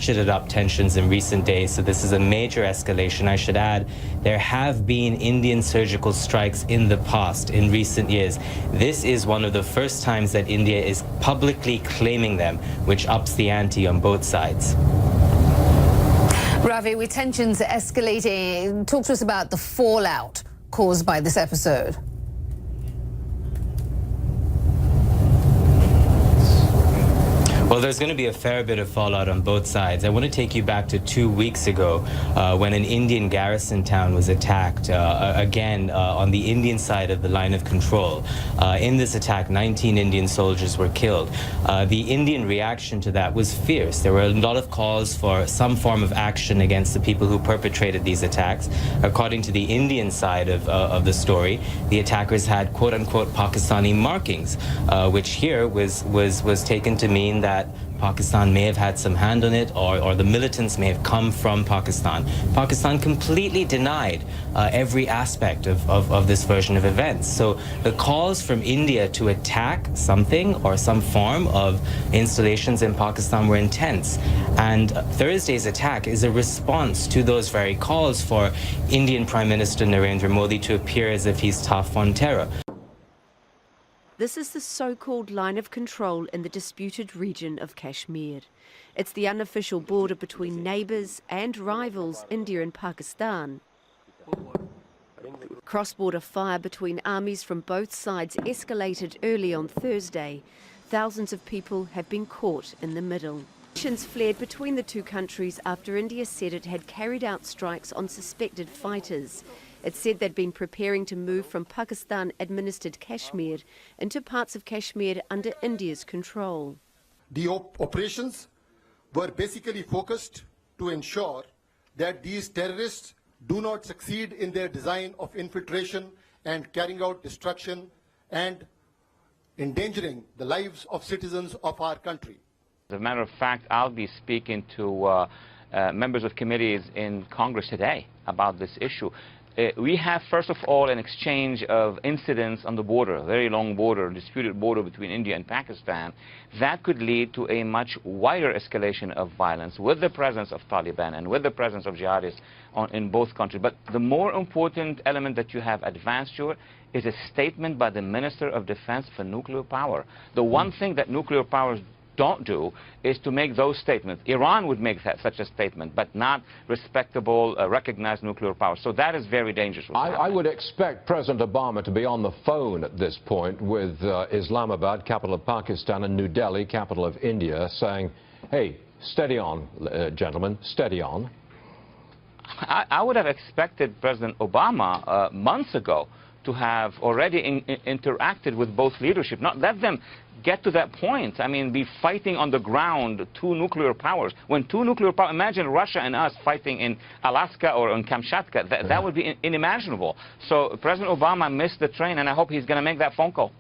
ratcheted up tensions in recent days, so this is a major escalation. I should add, there have been Indian surgical strikes in the past, in recent years. This is one of the first times that India is publicly claiming them, which ups the ante on both sides. Ravi, with tensions escalating, talk to us about the fallout caused by this episode. Well, there's going to be a fair bit of fallout on both sides. I want to take you back to 2 weeks ago when an Indian garrison town was attacked, again on the Indian side of the line of control. In this attack, 19 Indian soldiers were killed. The Indian reaction to that was fierce. There were a lot of calls for some form of action against the people who perpetrated these attacks. According to the Indian side of the story, the attackers had quote-unquote Pakistani markings, which here was taken to mean that Pakistan may have had some hand on it, or the militants may have come from Pakistan. Pakistan completely denied every aspect of this version of events. So the calls from India to attack something or some form of installations in Pakistan were intense. And Thursday's attack is a response to those very calls for Indian Prime Minister Narendra Modi to appear as if he's tough on terror. This is the so-called line of control in the disputed region of Kashmir. It's the unofficial border between neighbours and rivals, India and Pakistan. Cross-border fire between armies from both sides escalated early on Thursday. Thousands of people have been caught in the middle. Tensions flared between the two countries after India said it had carried out strikes on suspected fighters. It said they'd been preparing to move from Pakistan-administered Kashmir into parts of Kashmir under India's control. The operations were basically focused to ensure that these terrorists do not succeed in their design of infiltration and carrying out destruction and endangering the lives of citizens of our country. As a matter of fact, I'll be speaking to members of committees in Congress today about this issue. We have, first of all, an exchange of incidents on the border, a very long border, disputed border between India and Pakistan. That could lead to a much wider escalation of violence with the presence of Taliban and with the presence of jihadists in both countries. But the more important element that you have advanced, Stuart, is a statement by the Minister of Defense for nuclear power. The one thing that nuclear powers don't do is to make those statements. Iran would make such a statement, but not respectable, recognized nuclear power. So that is very dangerous. I would expect President Obama to be on the phone at this point with Islamabad, capital of Pakistan, and New Delhi, capital of India, saying, hey, steady on, gentlemen, steady on. I would have expected President Obama months ago to have already interacted with both leadership, not let them get to that point. I mean, be fighting on the ground, two nuclear powers. When two nuclear powers, imagine Russia and us fighting in Alaska or in Kamchatka. That would be unimaginable. So President Obama missed the train, and I hope he's going to make that phone call.